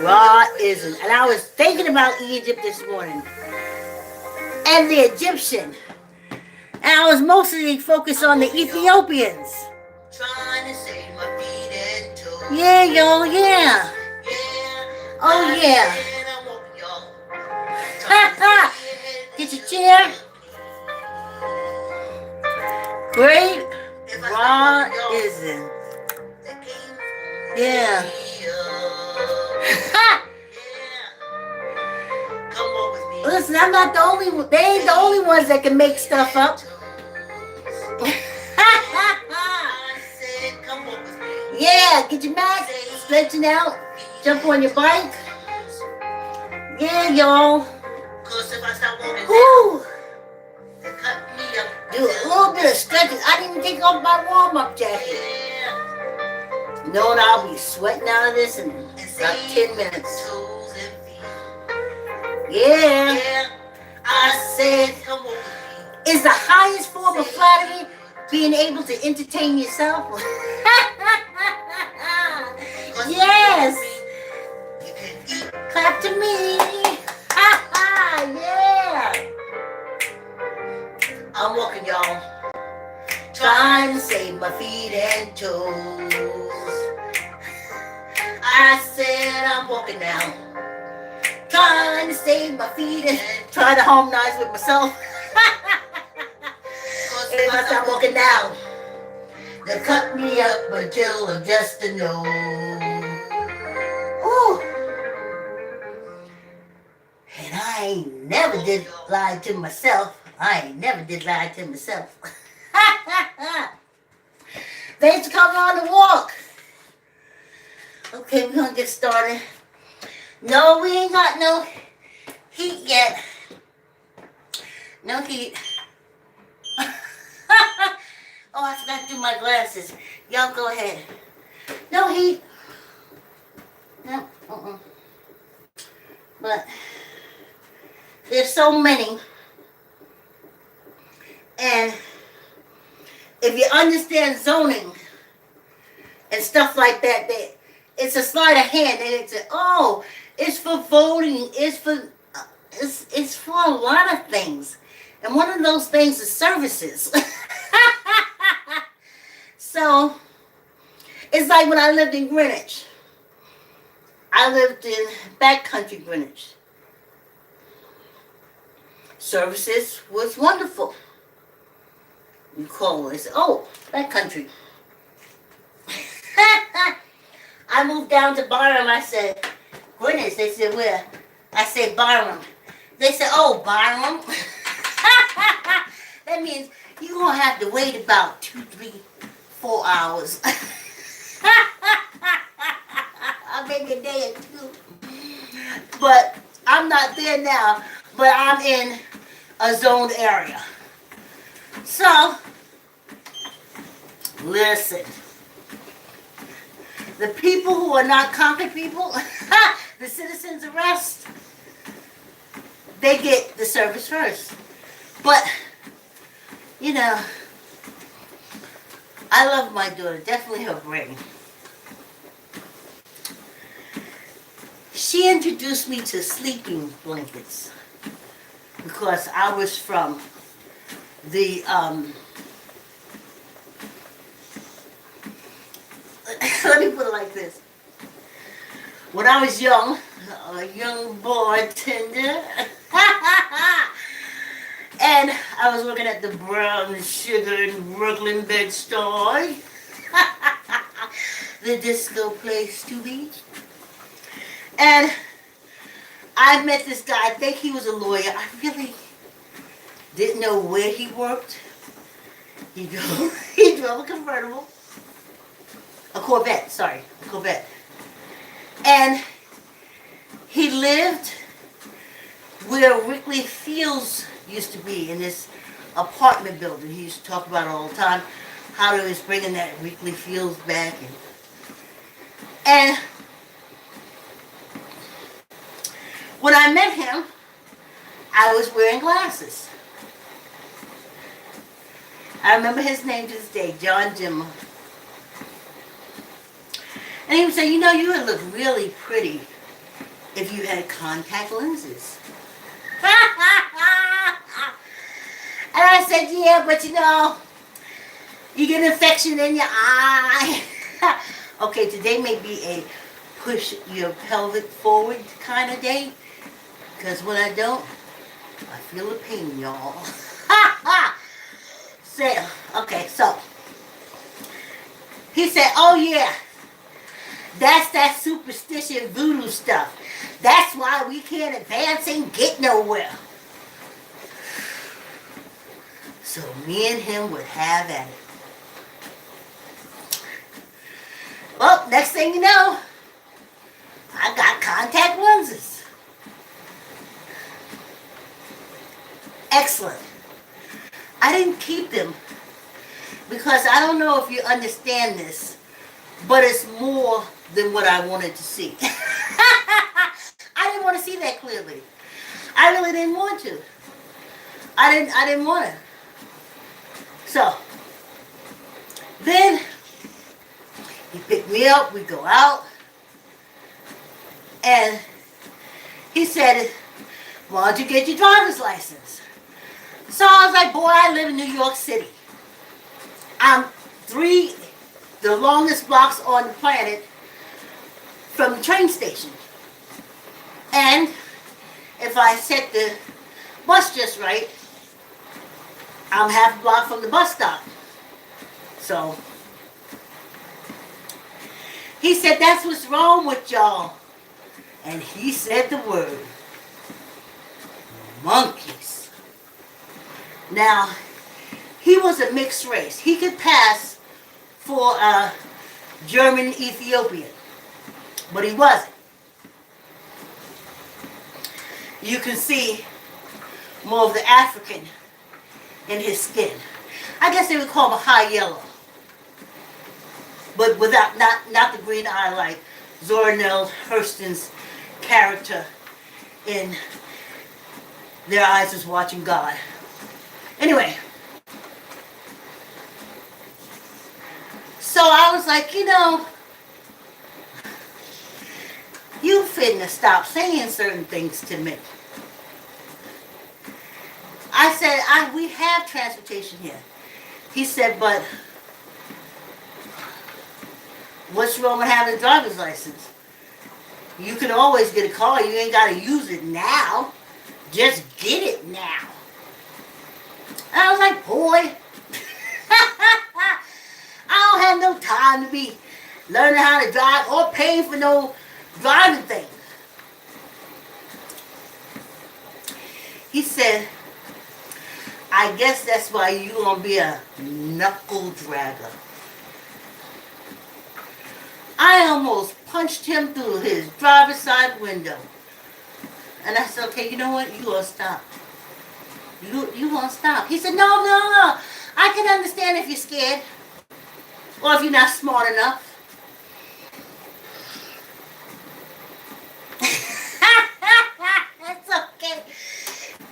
Ra isn't. And I was thinking about Egypt this morning and the Egyptian. And I was mostly focused on the Ethiopians. Trying to save my feet and toes. Yeah, yo, yeah. Oh, yeah. Ha ha! Get your chair. Great Ra isn't. Yeah. Ha! Listen, I'm not the only one. They ain't the only ones that can make stuff up. Yeah, get your mat, stretching out, jump on your bike. Yeah, y'all. Woo. Do a little bit of stretching. I didn't even take off my warm-up jacket. You know what? I'll be sweating out of this in about 10 minutes. Yeah. I said, is the highest form of flattery being able to entertain yourself? Yes. Clap to me. Yeah. I'm walking, y'all. Trying to save my feet and toes. I said I'm walking now. Trying to save my feet and trying to harmonize with myself. If I start walking now, they cut me up until I'm just a nose. Ooh. And I ain't never did lie to myself. Thanks for coming on the walk. Okay, we're gonna get started. No, we ain't got no heat yet. No heat. Oh, I forgot to do my glasses. Y'all go ahead. No heat. No, But there's so many. And if you understand zoning and stuff like that, it's a sleight of hand, and it's for voting, it's for a lot of things, and one of those things is services. So it's like when I lived in Greenwich. I lived in backcountry Greenwich. Services was wonderful. You call it, backcountry. I moved down to Barham. I said, Greenwich. They said, where? I said, Barham. They said, oh, Barham. That means you're going to have to wait about 2, 3, 4 hours. Maybe a day or two. But I'm not there now. But I'm in a zoned area. So, listen. The people who are not conquered people, the citizens arrest, they get the service first. But, I love my daughter, definitely her brain. She introduced me to sleeping blankets because I was from the, let me put it like this. When I was young, a young bartender, and I was working at the Brown Sugar and Brooklyn Bed Store, the disco place to be. And I met this guy. I think he was a lawyer. I really didn't know where he worked. He drove a convertible. A Corvette. And he lived where Wrigley Fields used to be, in this apartment building. He used to talk about it all the time, how he was bringing that Wrigley Fields back. And when I met him, I was wearing glasses. I remember his name to this day, John Jimmer. And he would say, you would look really pretty if you had contact lenses. And I said, yeah, but you get an infection in your eye. Okay, today may be a push your pelvic forward kind of day. Because when I don't, I feel the pain, y'all. So, he said, oh yeah, that's that superstition voodoo stuff. That's why we can't advance and get nowhere. So me and him would have at it. Well, next thing you know, I got contact lenses. Excellent. I didn't keep them because I don't know if you understand this, but it's more than what I wanted to see. I didn't want to see that clearly. I really didn't want to. I didn't want to. So, then he picked me up, we go out, and he said, why don't you get your driver's license? So I was like, boy, I live in New York City. I'm the longest blocks on the planet from the train station. And if I set the bus just right, I'm half a block from the bus stop. So he said, that's what's wrong with y'all. And he said the word, monkeys. Now, he was a mixed race. He could pass for a German Ethiopian, but he wasn't. You can see more of the African in his skin. I guess they would call him a high yellow, but without not the green eye like Zora Neale Hurston's character in Their Eyes Was Watching God. Anyway, so I was like, you finna stop saying certain things to me. I said, we have transportation here. He said, but what's wrong with having a driver's license? You can always get a car. You ain't got to use it now. Just get it now. And I was like, boy, I don't have no time to be learning how to drive or paying for no driving thing. He said, I guess that's why you gonna be a knuckle dragger. I almost punched him through his driver's side window. And I said, okay, you know what? You gonna stop. You gonna stop. He said, no. I can understand if you're scared. Or if you're not smart enough. It's okay.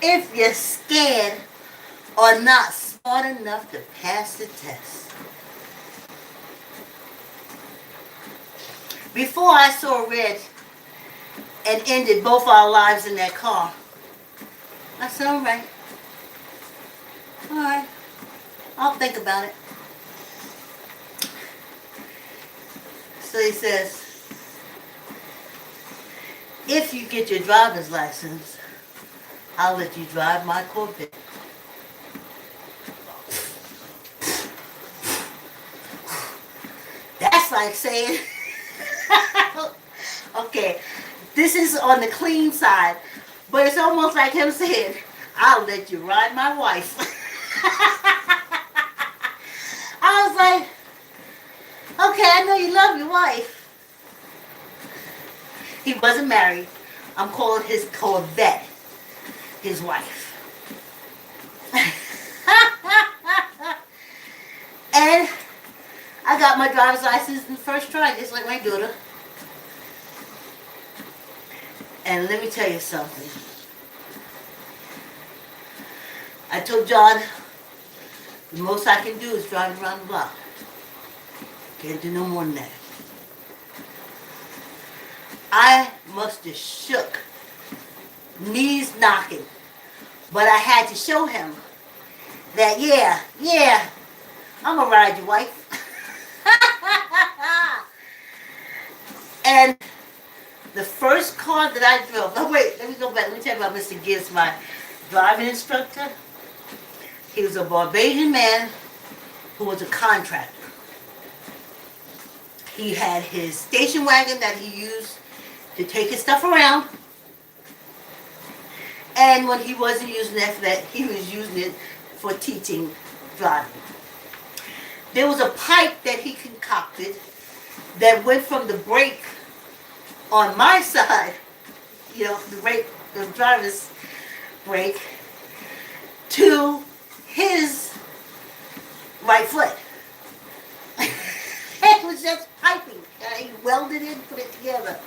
If you're scared or not smart enough to pass the test. Before I saw red and ended both our lives in that car, I said, all right, I'll think about it. So he says, if you get your driver's license, I'll let you drive my Corvette. That's like saying, okay, this is on the clean side, but it's almost like him saying, I'll let you ride my wife. I was like, okay, I know you love your wife. He wasn't married. I'm calling his Corvette his wife. And I got my driver's license in the first try, just like my daughter. And let me tell you something. I told John, the most I can do is drive around the block. Can't do no more than that. must have shook, knees knocking. But I had to show him that, yeah, I'm gonna ride your wife. And the first car that I drove, no wait, let me go back, let me tell you about Mr. Gibbs, my driving instructor. He was a Barbadian man who was a contractor. He had his station wagon that he used to take his stuff around. And when he wasn't using that for that, he was using it for teaching driving. There was a pipe that he concocted that went from the brake on my side, you know, the driver's brake, to his right foot. It was just piping. He welded it, put it together.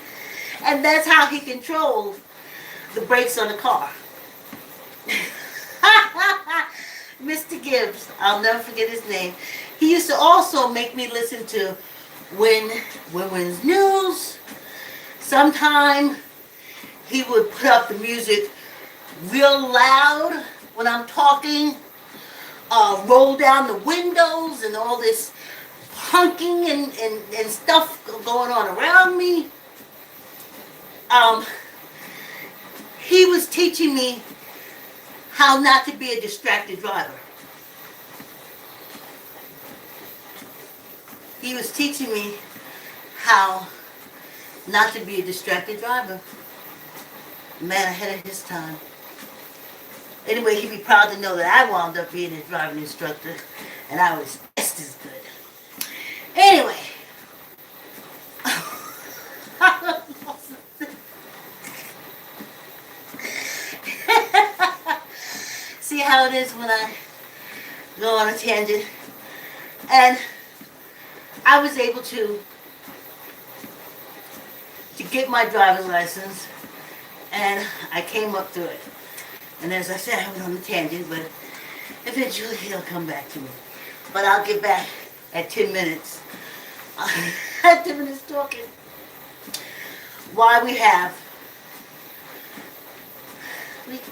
And that's how he controlled the brakes on the car. Mr. Gibbs, I'll never forget his name. He used to also make me listen to Women's News. Sometime he would put up the music real loud when I'm talking, roll down the windows and all this honking and stuff going on around me. He was teaching me how not to be a distracted driver. He was teaching me how not to be a distracted driver. Man ahead of his time. Anyway, he'd be proud to know that I wound up being his driving instructor, and I was just as good. Anyway. See how it is when I go on a tangent. And I was able to get my driver's license, and I came up through it. And as I said, I went on a tangent, but eventually he'll come back to me. But I'll get back at 10 minutes. 10 minutes talking. Why we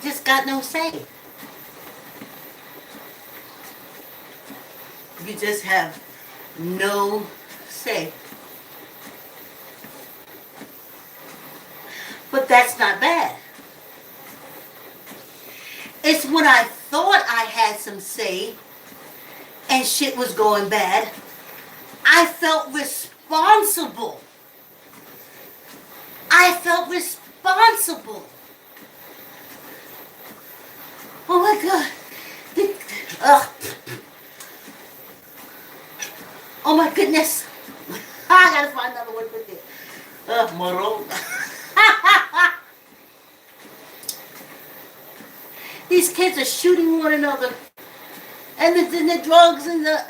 just got no say. You just have no say. But that's not bad. It's when I thought I had some say and shit was going bad, I felt responsible. I felt responsible. Oh my God. Oh my goodness. I gotta find another word for this. Moral. These kids are shooting one another. And the drugs and the...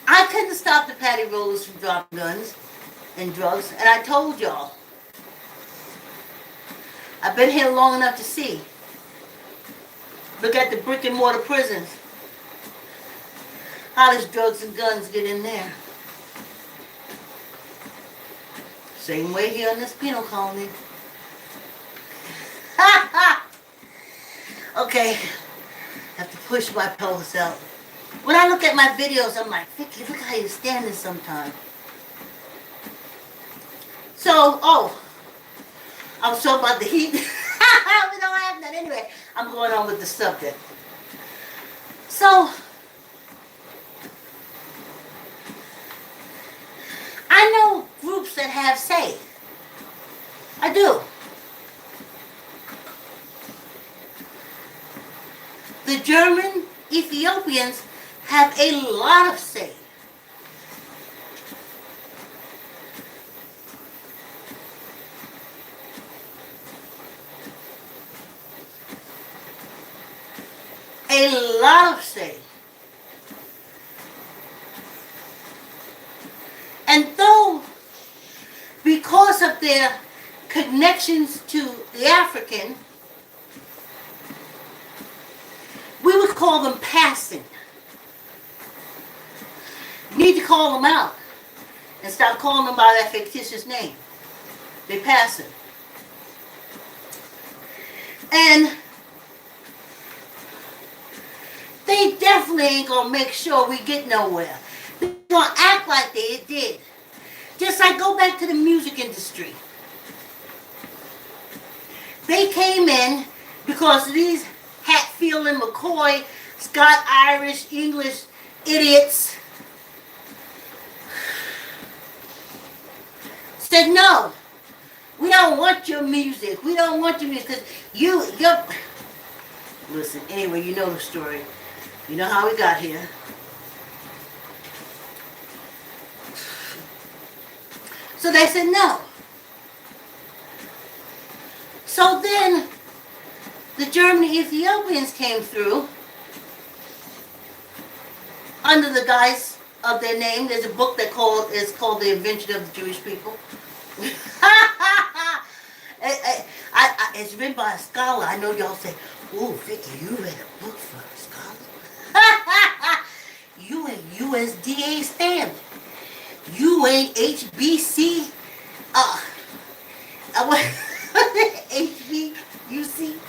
I couldn't stop the patty rollers from dropping guns and drugs. And I told y'all. I've been here long enough to see. Look at the brick and mortar prisons. How does drugs and guns get in there? Same way here in this penal colony. Okay, have to push my pelvis out. When I look at my videos, I'm like, Vicki, look how you're standing sometimes. So, I was talking about the heat. We don't have that anyway. I'm going on with the subject. So, I know groups that have say. I do. The German Ethiopians have a lot of say. A lot of say. And though, because of their connections to the African, we would call them passing. Need to call them out. and stop calling them by that fictitious name. They passing. And they definitely ain't gonna make sure we get nowhere. They're gonna act like they did. Just like go back to the music industry. They came in because of these Hatfield and McCoy, Scott Irish, English idiots said no. We don't want your music. We don't want your music because you're. Listen, anyway, you know the story. You know how we got here. So they said no. So then the German Ethiopians came through under the guise of their name. There's a book that is called The Invention of the Jewish People. It's written by a scholar. I know y'all say, "Ooh, Vicki, you read a book from a scholar." You ain't USDA stamped. You ain't HBC. What? HBUC.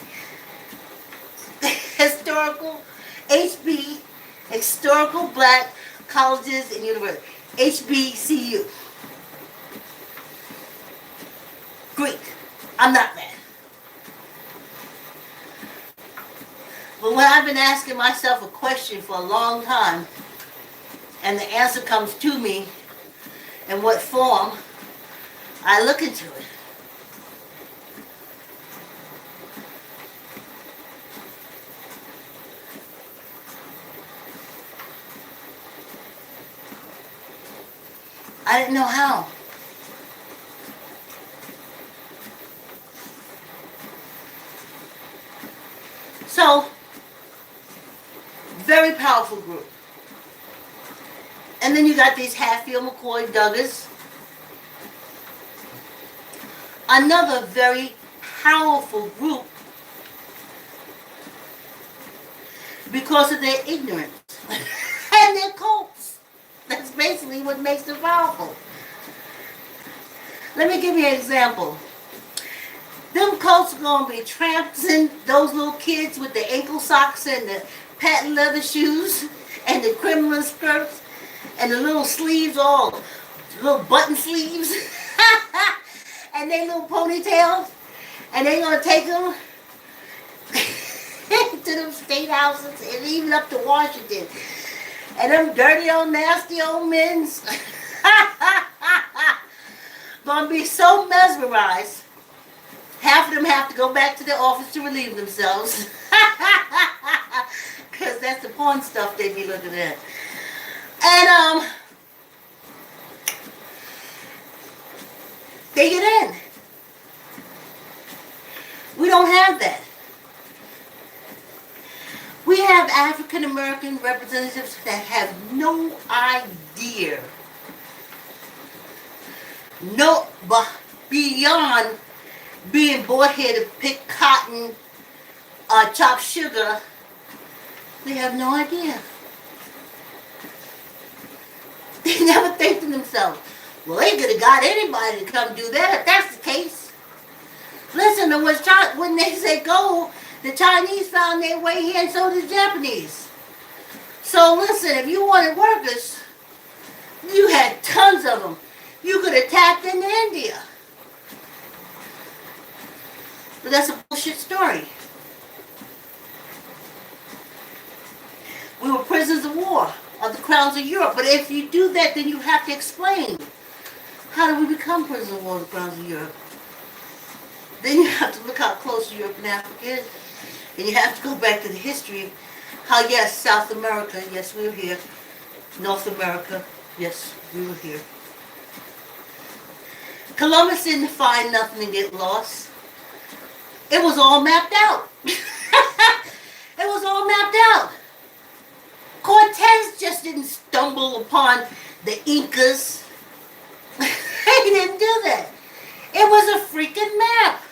Historical. HB. Historical Black Colleges and Universities. HBCU. Greek. I'm not mad. But when I've been asking myself a question for a long time, and the answer comes to me in what form, I look into it. I didn't know how. So, very powerful group. And then you got these Hatfield, McCoy, Duggars. Another very powerful group because of their ignorance and their cults. That's basically what makes them powerful. Let me give you an example. Them cults are going to be tramping those little kids with the ankle socks and the patent leather shoes and the criminal skirts and the little sleeves, all little button sleeves, and they little ponytails, and they going to take them to them state houses and even up to Washington. And them dirty old nasty old men's going to be so mesmerized. Half of them have to go back to their office to relieve themselves. Because that's the porn stuff they be looking at. And, they get in. We don't have that. We have African American representatives that have no idea. No, but beyond being brought here to pick cotton, chop sugar, they have no idea. They never think to themselves, well, they could have got anybody to come do that if that's the case. Listen, when they say go, the Chinese found their way here and so did the Japanese. So listen, if you wanted workers, you had tons of them. You could have tapped into India. But that's a bullshit story. We were prisoners of war of the crowns of Europe. But if you do that, then you have to explain. How did we become prisoners of war of the crowns of Europe? Then you have to look how close Europe and Africa is. And you have to go back to the history. How, yes, South America, yes, we were here. North America, yes, we were here. Columbus didn't find nothing and get lost. It was all mapped out. It was all mapped out. Cortez just didn't stumble upon the Incas. He didn't do that. It was a freaking map.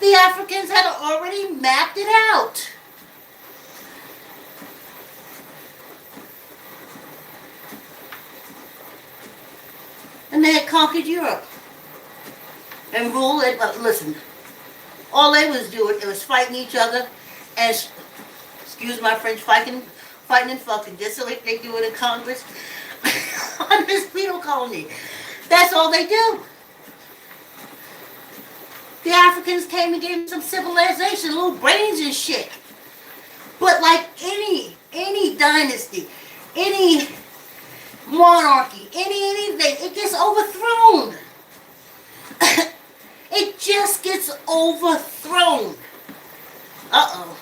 The Africans had already mapped it out. conquered Europe and ruled it. But listen, all they was doing, it was fighting each other and, excuse my French, fighting and fucking, just so like they do it in Congress on this penal colony. That's all they do. The Africans came and gave them some civilization, little brains and shit. But like any dynasty, any monarchy, anything, it gets overthrown. It just gets overthrown. Uh-oh.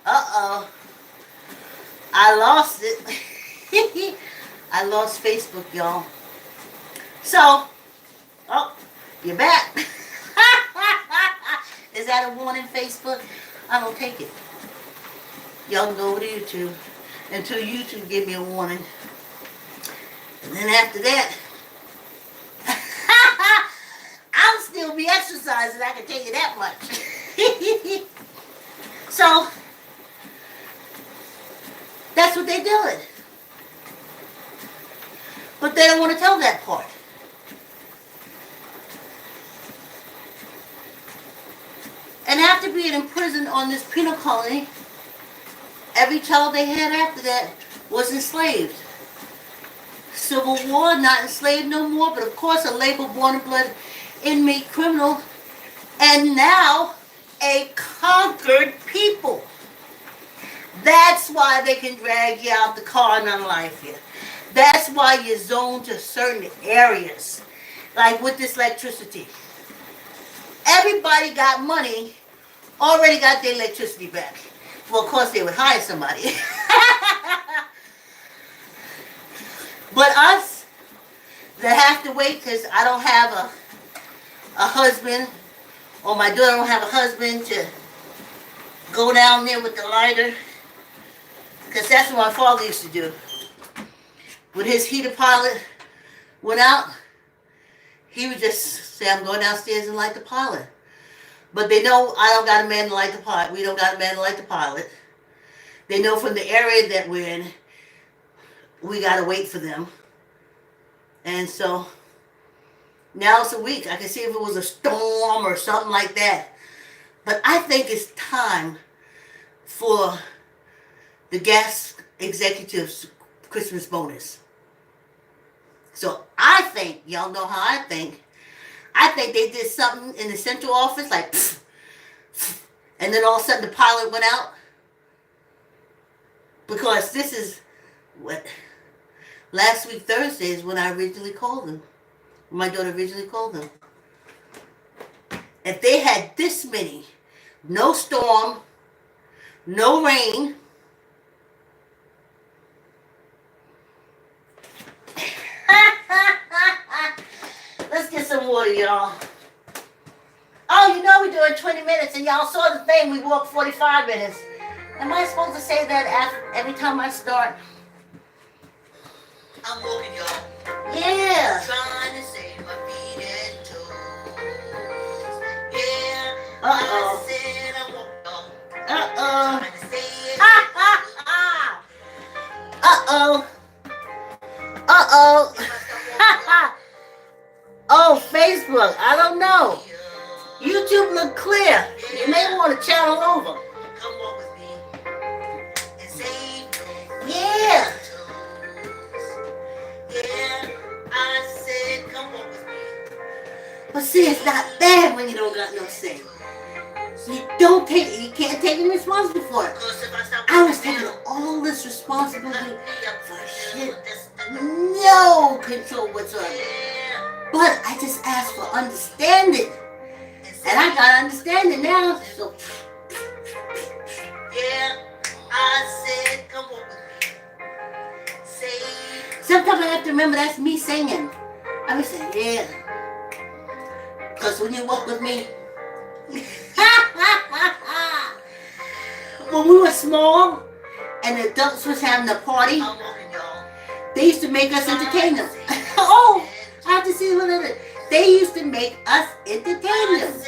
Uh-oh. I lost it. I lost Facebook, y'all. So, oh, you're back. Is that a warning, Facebook? I don't take it. Y'all can go over to YouTube until YouTube give me a warning. And then after that, I'll still be exercising, I can tell you that much. So, that's what they're doing. But they don't want to tell that part. And after being imprisoned on this penal colony, every child they had after that was enslaved. Civil War, not enslaved no more, but of course a labor born and blood inmate criminal. And now a conquered people. That's why they can drag you out the car and unlife you. That's why you're zoned to certain areas. Like with this electricity. Everybody got money, already got their electricity back. Well, of course, they would hire somebody. But us, that have to wait because I don't have a husband, or my daughter don't have a husband to go down there with the lighter. Because that's what my father used to do. When his heater pilot went out, he would just say, I'm going downstairs and light the pilot. But they know I don't got a man to light the pilot. We don't got a man to light the pilot. They know from the area that we're in, we got to wait for them. And so, now it's a week. I can see if it was a storm or something like that. But I think it's time for the gas executives' Christmas bonus. So I think, y'all know how I think they did something in the central office, like, pfft, pfft, and then all of a sudden the pilot went out. Because this is what, last week Thursday is when I originally called them. My daughter originally called them. If they had this many, no storm, no rain, let's get some water, y'all. Oh, you know we're doing 20 minutes, and y'all saw the thing. We walked 45 minutes. Am I supposed to say that after every time I start? I'm walking, y'all. Yeah. Trying to save my feet and toes. Yeah. Uh-oh. I said I'm walking. Uh-oh. Trying to save Uh-oh. Uh-oh. Oh, Facebook. I don't know. YouTube look clear. You may want to channel over. Come on with me. And save me. Yeah. Yeah. I said, come on with me. But see, it's not bad when you don't got no say. You don't take it. You can't take any responsibility for it. I was taking all this responsibility for shit. No control whatsoever. But I just asked for understanding. And I got understanding now. So yeah, I said, come on with me. Say. Sometimes I have to remember that's me singing. I would say, yeah. Because when you walk with me, when we were small and the adults was having a party, they used to make us entertain them. Oh, I have to see what it is. They used to make us entertain them.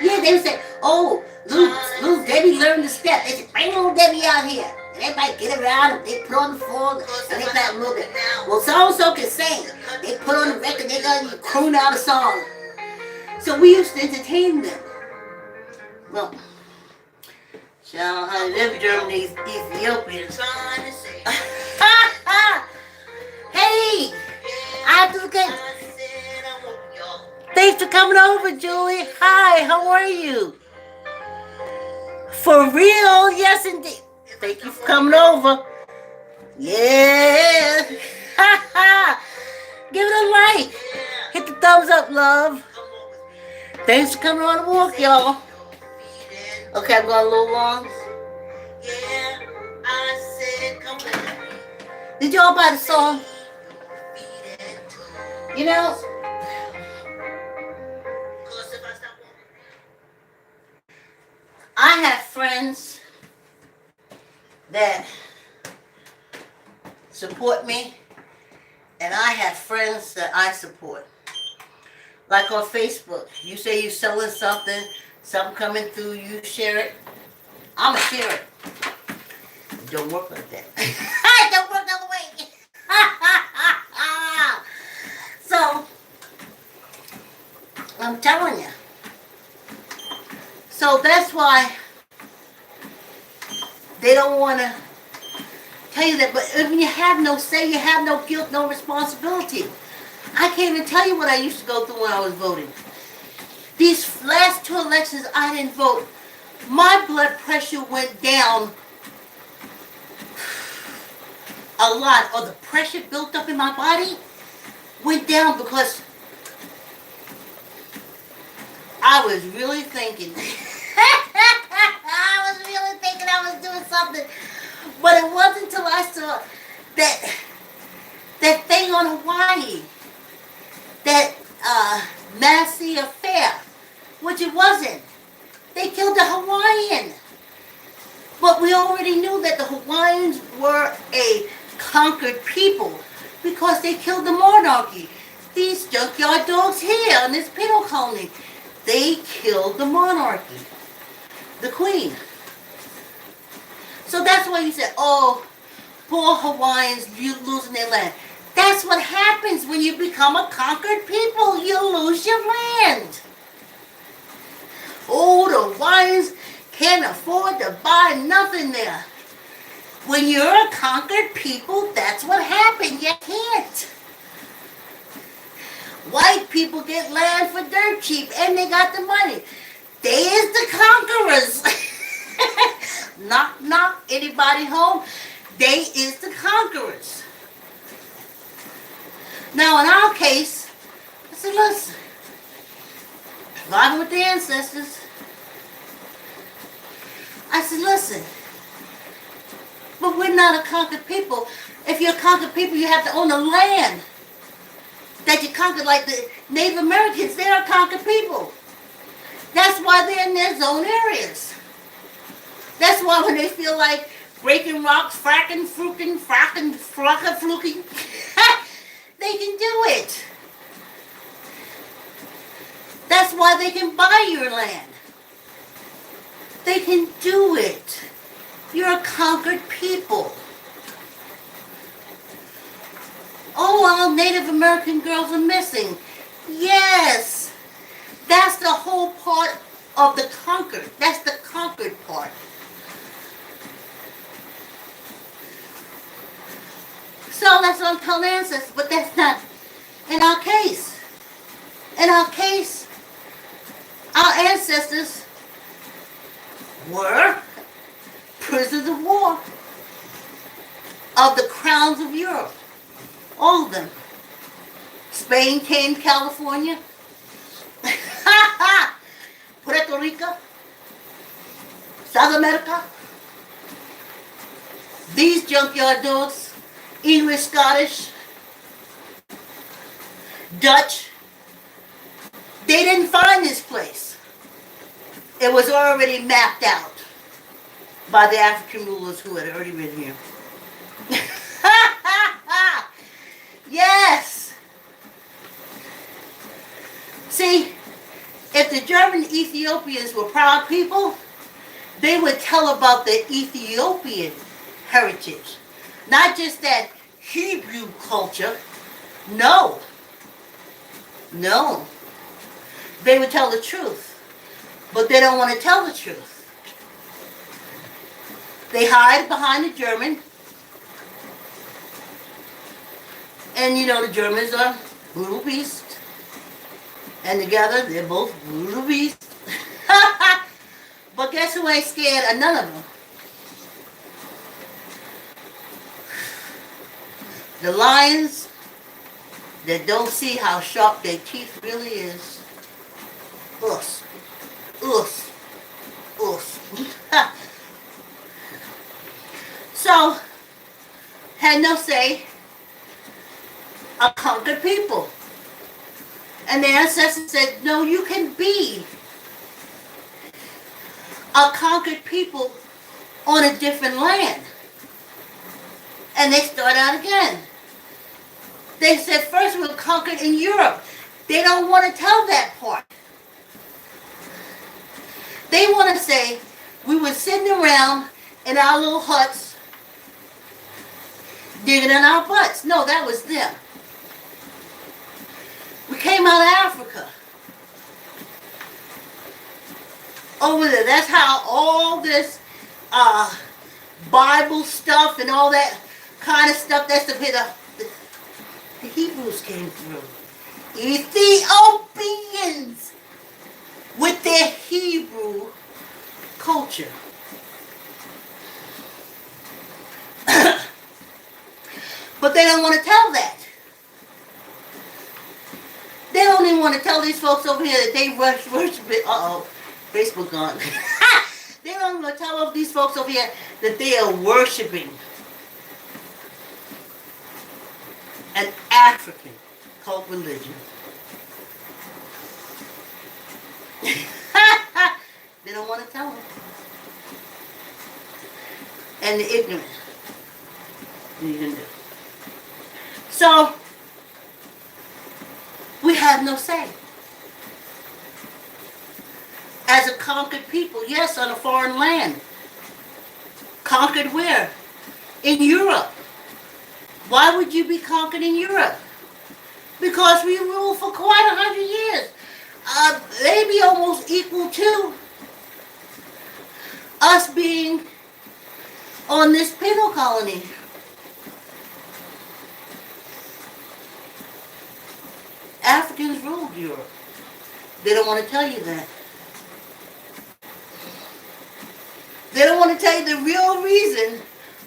Yeah, they would say, oh, little Debbie learned the step. They said, bring little Debbie out here. And everybody get around and they put on the floor and they clap a little bit. Well, so-and-so can sing. They put on the record, they're going to croon out a song. So we used to entertain them. Well, child, I live Germany's Ethiopians. Hey, I do good. Thanks for coming over, Julie. Hi, how are you? For real? Yes, indeed. Thank you for coming over. Yeah. Give it a like. Hit the thumbs up, love. Thanks for coming on the walk, y'all. Okay, I'm going a little long. Did y'all buy the song? You know, I have friends that support me, and I have friends that I support. Like on Facebook, you say you're selling something coming through, you share it. I'm going to share it. It don't work like that. It don't work the other way. So, I'm telling you. So that's why they don't want to tell you that. But when you have no say, you have no guilt, no responsibility. I can't even tell you what I used to go through when I was voting. These last 2 elections, I didn't vote. My blood pressure went down a lot. Or the pressure built up in my body went down because I was really thinking. I was really thinking I was doing something. But it wasn't until I saw that thing on Hawaii. That nasty affair. Which it wasn't. They killed a Hawaiian. But we already knew that the Hawaiians were a conquered people because they killed the monarchy. These junkyard dogs here in this penal colony, they killed the monarchy, the queen. So that's why you said, oh, poor Hawaiians losing their land. That's what happens when you become a conquered people. You lose your land. Oh, the Hawaiians can't afford to buy nothing there. When you're a conquered people, that's what happened. You can't. White people get land for dirt cheap and they got the money. They is the conquerors. Knock, knock, anybody home? They is the conquerors. Now in our case, I said, listen, riding with the ancestors, I said, listen, but we're not a conquered people. If you're a conquered people, you have to own the land that you conquered, like the Native Americans. They're a conquered people. That's why they're in their zone areas. That's why when they feel like breaking rocks, fracking, fluking, they can do it. That's why they can buy your land. They can do it. You're a conquered people. Oh, well, Native American girls are missing. Yes. That's the whole part of the conquered. That's the conquered part. So that's what I'm telling ancestors, but that's not in our case. In our case, our ancestors were prisoners of war of the crowns of Europe. All of them. Spain came to California. Puerto Rico. South America. These junkyard dogs, English, Scottish, Dutch, they didn't find this place. It was already mapped out by the African rulers who had already been here. Yes. See, if the German Ethiopians were proud people, they would tell about the Ethiopian heritage. Not just that Hebrew culture. No. No. They would tell the truth. But they don't want to tell the truth. They hide behind the German. And you know the Germans are brutal beasts. And together they're both brutal beasts. But guess who ain't scared of none of them? The lions that don't see how sharp their teeth really is. Us. Us. Us. So, had no say, a conquered people. And the ancestors said, no, you can be a conquered people on a different land. And they start out again. They said first we were conquered in Europe. They don't want to tell that part. They want to say we were sitting around in our little huts digging in our butts. No, that was them. We came out of Africa. Over there. That's how all this Bible stuff and all that kind of stuff, that's the bit of the Hebrews came through. Ethiopians with their Hebrew culture. But they don't want to tell that. They don't even want to tell these folks over here that they worship it. Uh-oh, Facebook gone. They don't even tell these folks over here that they are worshiping an African cult religion. They don't want to tell them. And the ignorant. You can do. So, we have no say. As a conquered people, yes, on a foreign land. Conquered where? In Europe. Why would you be conquered in Europe? Because we ruled for quite 100 years. Maybe almost equal to us being on this penal colony. Africans ruled Europe. They don't want to tell you that. They don't want to tell you the real reason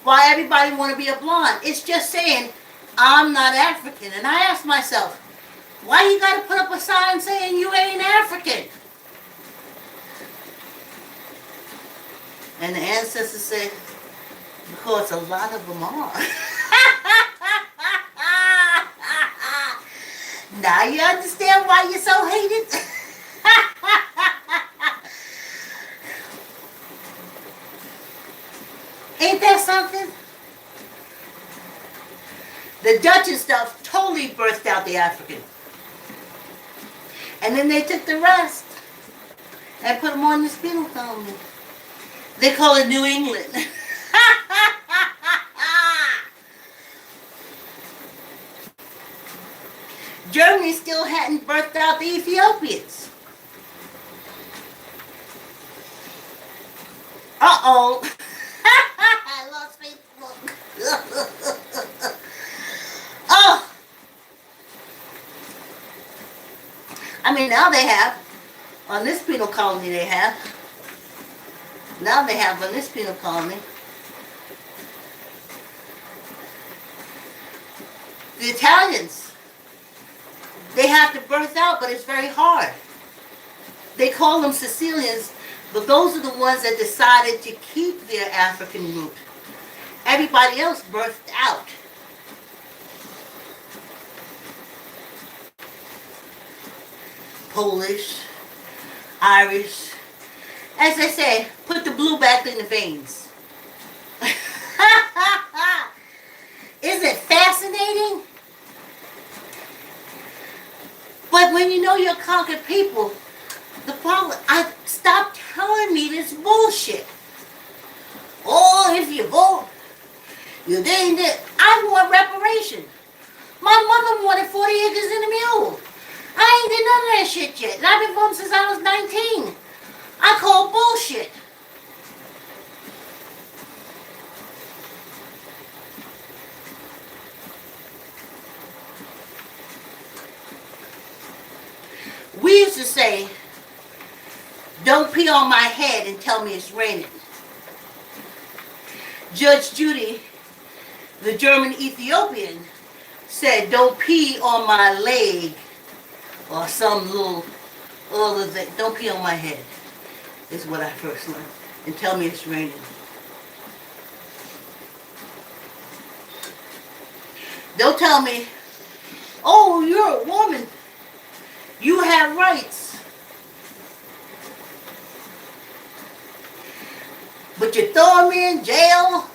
why everybody want to be a blonde. It's just saying, I'm not African. And I ask myself, why you got to put up a sign saying you ain't African? And the ancestors said, because a lot of them are. Now you understand why you're so hated? Ain't that something? The Dutch and stuff totally birthed out the African. And then they took the rest and put them on the penal colony. They call it New England. Germany still hadn't birthed out the Ethiopians. Uh-oh. I lost Facebook. Oh. I mean, now they have. On this penal colony they have. Now they have on this penal colony. The Italians. They have to birth out, but it's very hard. They call them Sicilians, but those are the ones that decided to keep their African root. Everybody else birthed out. Polish, Irish. As I say, put the blue back in the veins. Isn't it fascinating? But when you know you're conquered people, the problem, stop telling me this bullshit. Oh, if you vote I want reparation. My mother wanted 40 acres and a mule. I ain't did none of that shit yet. And I've been voting since I was 19. I call bullshit. We used to say, don't pee on my head and tell me it's raining. Judge Judy, the German Ethiopian, said, don't pee on my leg or some little other thing. Don't pee on my head, is what I first learned. And tell me it's raining. Don't tell me, oh, you're a woman. You have rights. But you're throwing me in jail,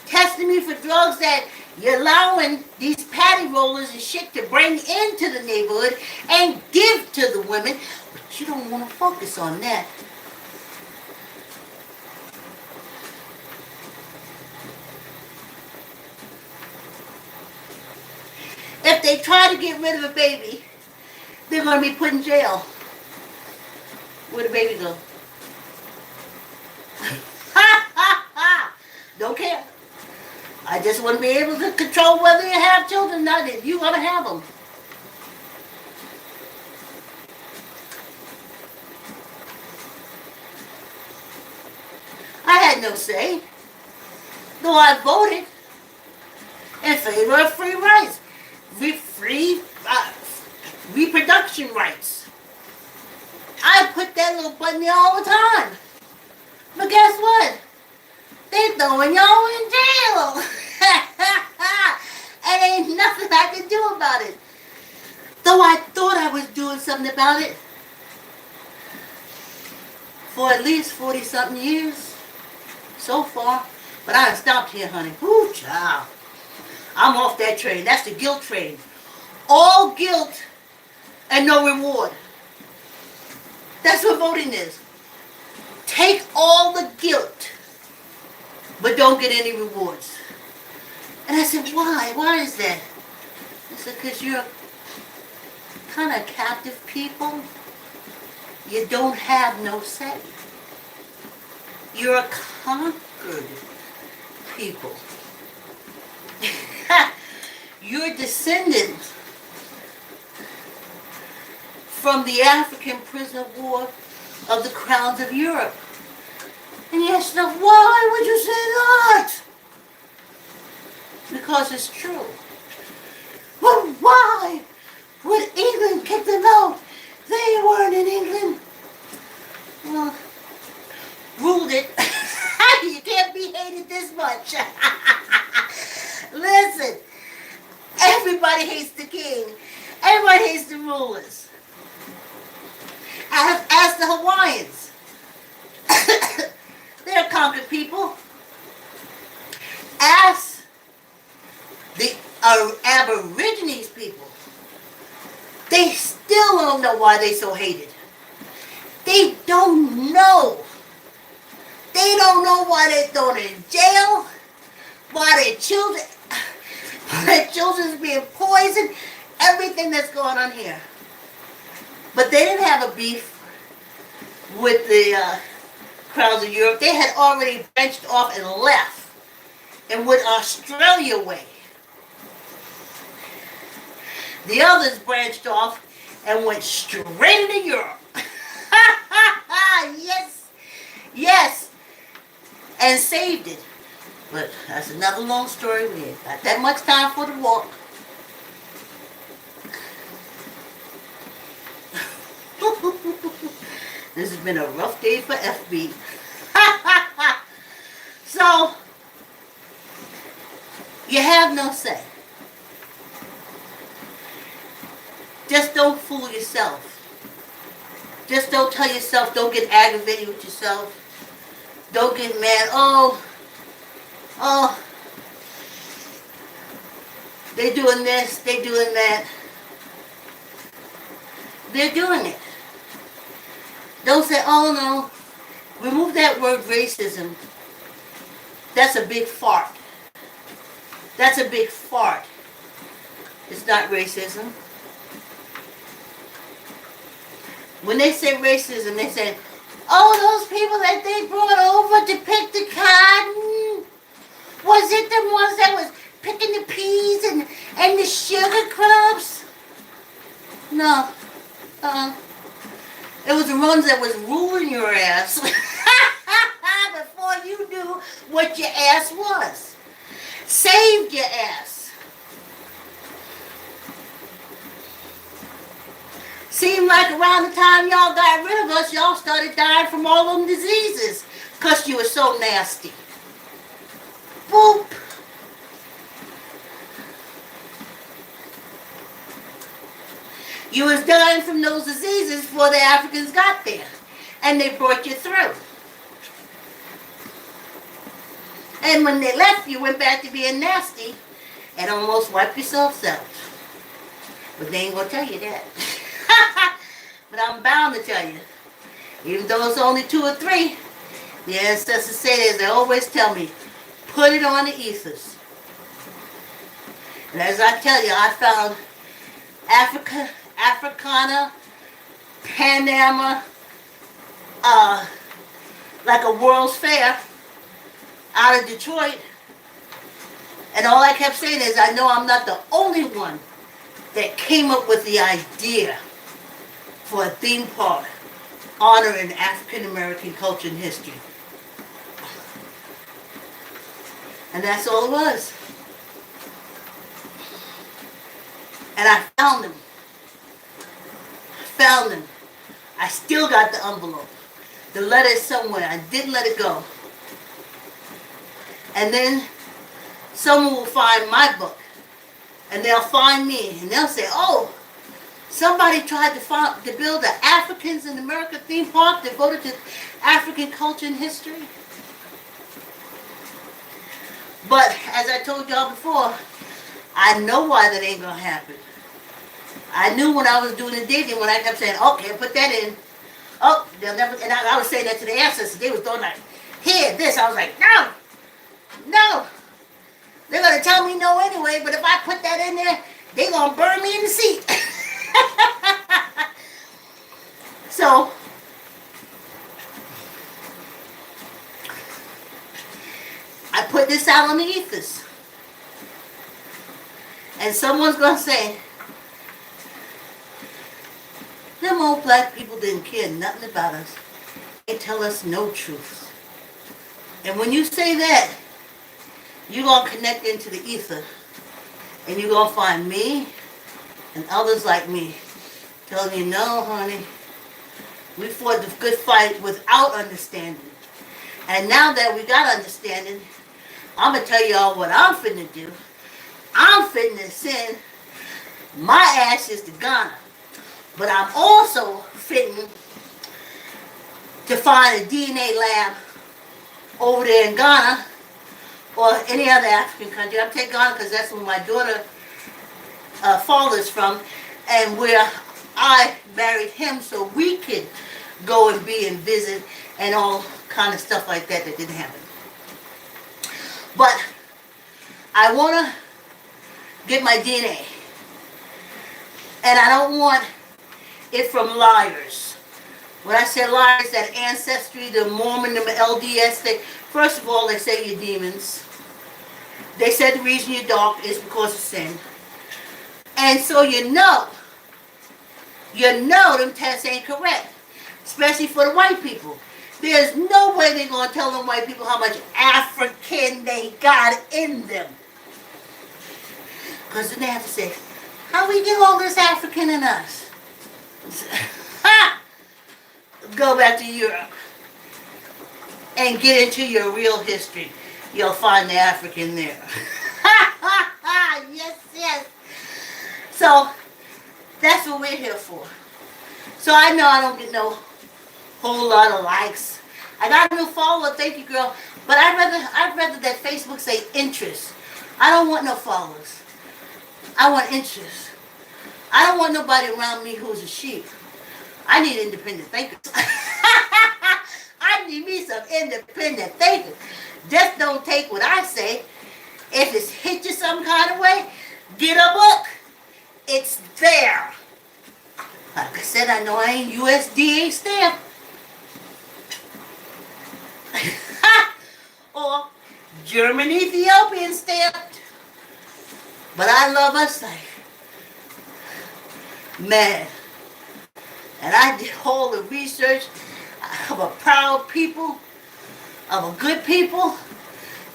testing me for drugs that you're allowing these patty rollers and shit to bring into the neighborhood and give to the women. But you don't want to focus on that. If they try to get rid of a baby, they're going to be put in jail. Where'd the baby go? Ha ha ha! Don't care. I just want to be able to control whether you have children or not. If you're going to have them. I had no say. Though I voted in favor of free rights. Free reproduction rights. I put that little button there all the time. But guess what? They throwing y'all in jail. And ain't nothing I can do about it. Though I thought I was doing something about it for at least 40-something years so far. But I stopped here, honey. Whoo, child. I'm off that train. That's the guilt train. All guilt and no reward. That's what voting is. Take all the guilt, but don't get any rewards. And I said, why? Why is that? I said, because you're kind of captive people. You don't have no say. You're a conquered people. You're descendants from the African prisoner of war of the crowns of Europe. And you ask yourself, why would you say that? Because it's true. But why would England kick them out? They weren't in England. Well, ruled it. You can't be hated this much. Listen, everybody hates the king. Everybody hates the rulers. Ask the Hawaiians. They're conquered people. Ask the Aborigines people. They still don't know why they so hated. They don't know. They don't know why they're thrown in jail, why their children's being poisoned, everything that's going on here. But they didn't have a beef with the crowds of Europe. They had already branched off and left and went Australia way. The others branched off and went straight into Europe. Yes, yes, and saved it. But that's another long story. We ain't got that much time for the walk. This has been a rough day for FB. So, you have no say. Just don't fool yourself. Just don't tell yourself, don't get aggravated with yourself. Don't get mad. Oh, they're doing this, they're doing that. They're doing it. Don't say, oh no, remove that word racism. That's a big fart. That's a big fart. It's not racism. When they say racism, they say, oh, those people that they brought over to pick the cotton, was it the ones that was picking the peas and the sugar crops? No. It was the ones that was ruling your ass before you knew what your ass was. Saved your ass. Seemed like around the time y'all got rid of us, y'all started dying from all them diseases because you were so nasty. Boop. You was dying from those diseases before the Africans got there. And they brought you through. And when they left, you went back to being nasty and almost wiped yourselves out. But they ain't going to tell you that. But I'm bound to tell you. Even though it's only 2 or 3, the ancestors say this, they always tell me, put it on the ethers. And as I tell you, I found Africana, Panama, like a World's Fair out of Detroit. And all I kept saying is, I know I'm not the only one that came up with the idea for a theme park honoring African American culture and history. And that's all it was. And I found them. I still got the envelope. The letter is somewhere. I didn't let it go. And then someone will find my book. And they'll find me. And they'll say, oh, somebody tried to build an Africans in America theme park devoted to African culture and history. But as I told y'all before, I know why that ain't going to happen. I knew when I was doing the digging, when I kept saying, okay, put that in. Oh, they'll never, and I was saying that to the ancestors. They was throwing like, here, this. I was like, no. They're going to tell me no anyway, but if I put that in there, they're going to burn me in the seat. So, I put this out on the ethers. And someone's going to say, them old black people didn't care nothing about us. They tell us no truth. And when you say that, you're going to connect into the ether. And you're going to find me and others like me telling you, no, honey, we fought the good fight without understanding. And now that we got understanding, I'm going to tell y'all what I'm finna do. I'm finna send my ashes to Ghana. But I'm also fitting to find a DNA lab over there in Ghana or any other African country. I'm taking Ghana because that's where my daughter father's from, and where I married him so we could go and be and visit and all kind of stuff like that that didn't happen. But I want to get my DNA. And I don't want it from liars. When I say liars, that ancestry, the Mormon, the LDS, first of all, they say you're demons. They said the reason you're dark is because of sin. And so you know them tests ain't correct. Especially for the white people. There's no way they're going to tell them white people how much African they got in them. Because then they have to say, how we get all this African in us? Go back to Europe and get into your real history. You'll find the African there. Yes. So that's what we're here for. So I know I don't get no whole lot of likes. I got a new follower, thank you, girl. But I'd rather that Facebook say interest. I don't want no followers. I want interest. I don't want nobody around me who's a sheep. I need independent thinkers. I need me some independent thinkers. Just don't take what I say If it's hit you some kind of way, get a book. It's there. Like I said, I know I ain't USDA stamped. Or German Ethiopian stamped. But I love us like man. And I did all the research of a proud people, of a good people,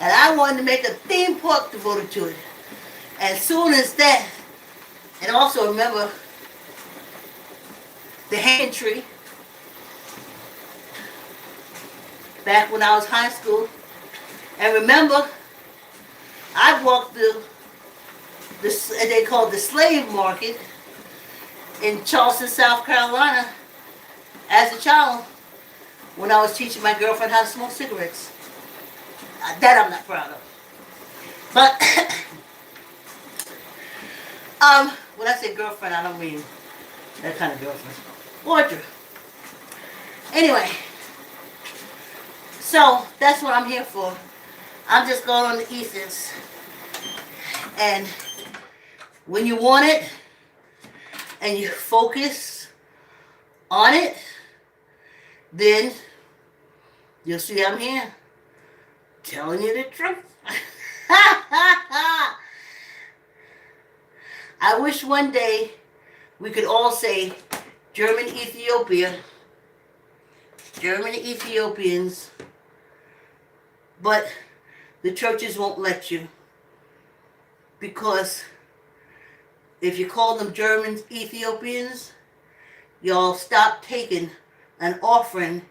and I wanted to make a theme park devoted to it. As soon as that, and also remember the hanging tree, back when I was high school. And remember, I walked this they called the slave market in Charleston, South Carolina, as a child when I was teaching my girlfriend how to smoke cigarettes. That I'm not proud of. But when I say girlfriend, I don't mean that kind of girlfriend. Audra. Anyway, so that's what I'm here for. I'm just going on the ethos. And when you want it and you focus on it, then you'll see I'm here telling you the truth. I wish one day we could all say German Ethiopia, German Ethiopians, but the churches won't let you, because if you call them German Ethiopians, y'all stop taking an offering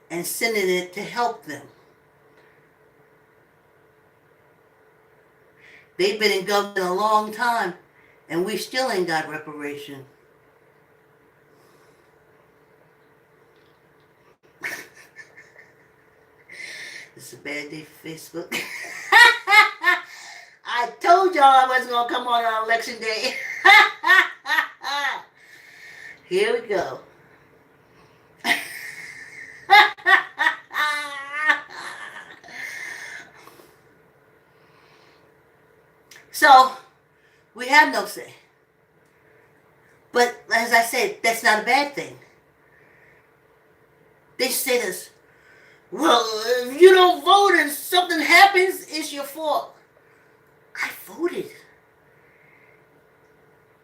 and sending it to help them. They've been in government a long time, and we still ain't got reparation. It's a bad day for Facebook. I told y'all I wasn't going to come on election day. Here we go. So, we have no say. But, as I said, that's not a bad thing. They say this, well, if you don't vote and something happens, it's your fault. I voted.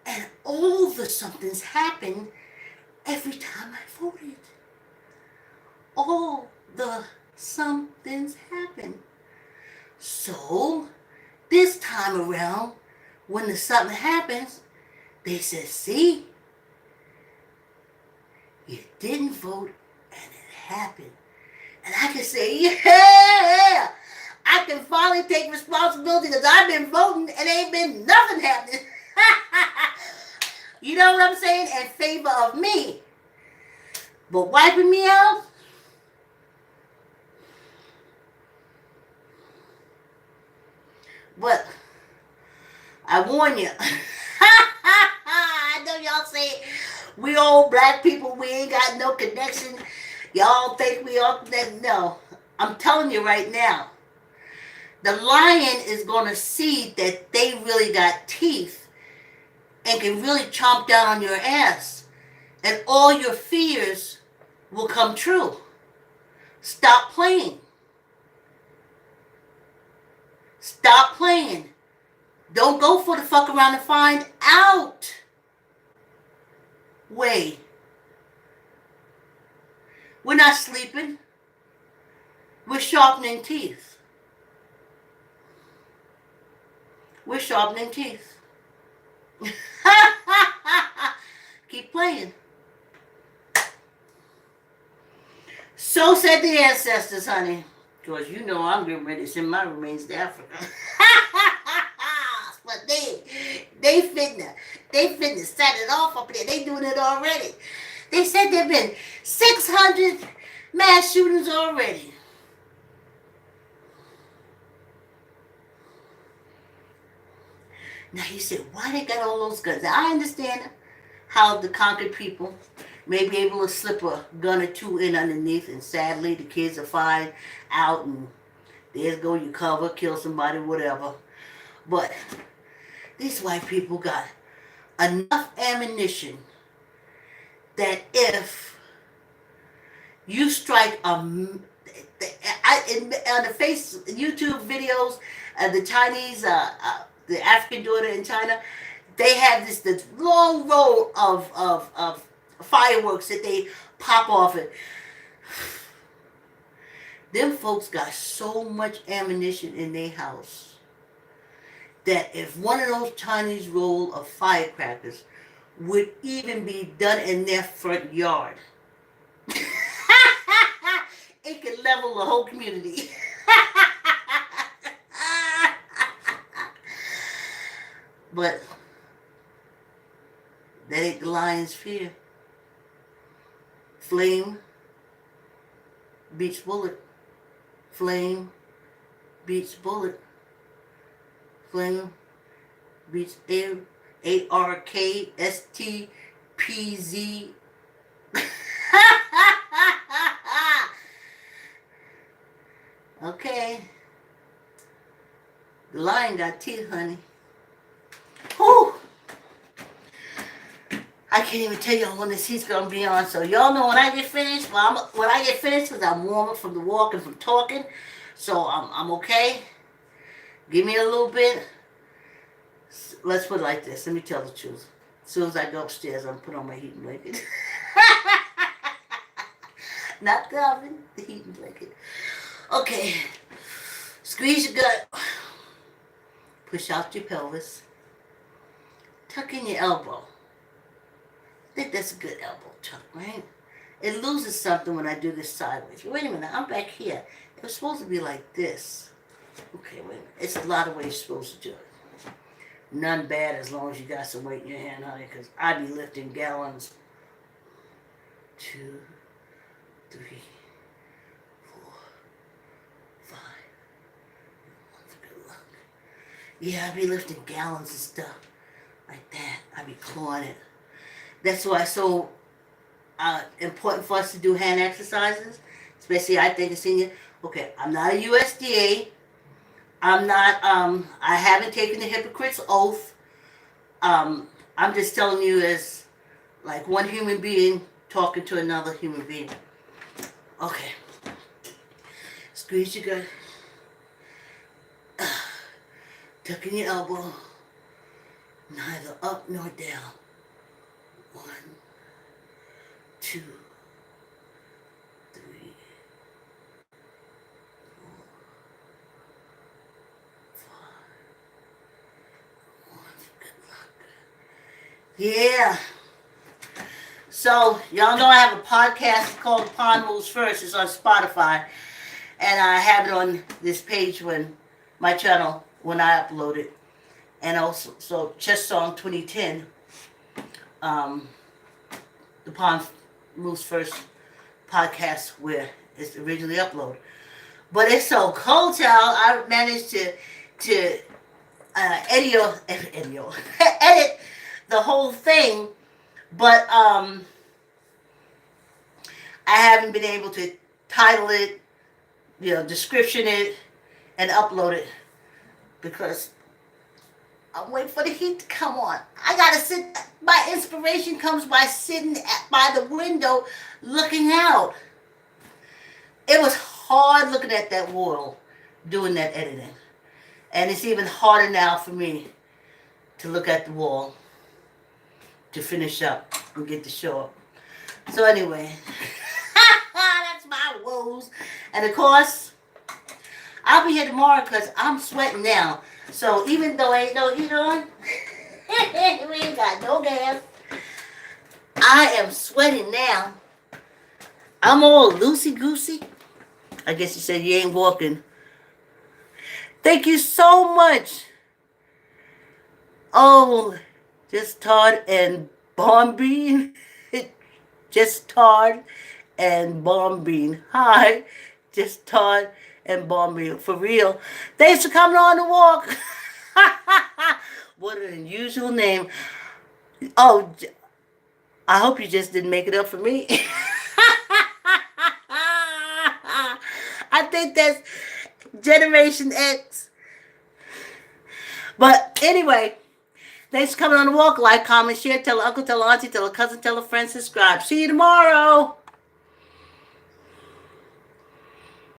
And all the somethings happen every time I voted. All the somethings happen. So, this time around, when the something happens, they said, see, you didn't vote and it happened. And I can say, yeah, I can finally take responsibility because I've been voting and ain't been nothing happening. You know what I'm saying? In favor of me. But wiping me out? But I warn you. I know y'all say we old black people, we ain't got no connection. Y'all think we all connected. No. I'm telling you right now. The lion is going to see that they really got teeth and can really chomp down on your ass. And all your fears will come true. Stop playing. Stop playing. Don't go for the fuck around and find out way. We're not sleeping. We're sharpening teeth. We're sharpening teeth. Keep playing. So said the ancestors, honey. Because you know I'm getting ready to send my remains to Africa. But they finna set it off up there. They doing it already. They said there have been 600 mass shootings already. Now you said, why they got all those guns? I understand how the conquered people may be able to slip a gun or two in underneath, and sadly the kids are flying out and there's go your cover, kill somebody, whatever. But these white people got enough ammunition that if you strike on the face YouTube videos of the Chinese, the African daughter in China, they have this long row of fireworks that they pop off it. Them folks got so much ammunition in their house that if one of those Chinese roll of firecrackers would even be done in their front yard, it could level the whole community. But that ain't the lion's fear. Flame beats bullet. Flame beats bullet. Flame beats ARKSTPZ. Okay. The lion got teeth, honey. Whew. I can't even tell y'all when this heat's gonna be on. So y'all know when I get finished. Well, when I get finished, because I'm warmer from the walk and from talking. So I'm okay. Give me a little bit. Let's put it like this. Let me tell the truth. As soon as I go upstairs, I'm gonna put on my heating blanket. Not the oven, the heating blanket. Okay. Squeeze your gut. Push out your pelvis. Tuck in your elbow. I think that's a good elbow tuck, right? It loses something when I do this sideways. Wait a minute, I'm back here. It was supposed to be like this. Okay, wait a minute. It's a lot of ways you're supposed to do it. None bad as long as you got some weight in your hand, honey, because I be lifting gallons. 2, 3, 4, 5. Good luck. Yeah, I be lifting gallons of stuff like that. I be clawing it. That's why it's so important for us to do hand exercises, especially I think a senior. Okay, I'm not a USDA. I'm not. I haven't taken the hypocrite's oath. I'm just telling you as like one human being talking to another human being. Okay. Squeeze your gut. Tuck in your elbow. Neither up nor down. 1, 2, 3, 4, 5. Good luck. Yeah. So, y'all know I have a podcast called Pond Moves First. It's on Spotify. And I have it on this page when my channel, when I upload it. And also, so Chess Song 2010. The Pond Moves First podcast where it's originally uploaded. But it's so cold, y'all. I managed to edit the whole thing, but I haven't been able to title it, description it, and upload it because I'm waiting for the heat to come on. I gotta sit. My inspiration comes by sitting by the window looking out. It was hard looking at that wall doing that editing. And it's even harder now for me to look at the wall to finish up and get the show up. So anyway, that's my woes. And of course, I'll be here tomorrow because I'm sweating now. So even though ain't no heat on, we ain't got no gas, I am sweating now. I'm all loosey-goosey. I guess you said you ain't walking. Thank you so much. Oh, just Todd and Bombine. Just Todd and Bombine. Hi, just Todd and Bombine. For real. Thanks for coming on the walk. What an unusual name. Oh, I hope you just didn't make it up for me. I think that's Generation X. But anyway, thanks for coming on the walk. Like, comment, share, tell an uncle, tell an auntie, tell a cousin, tell a friend, subscribe. See you tomorrow.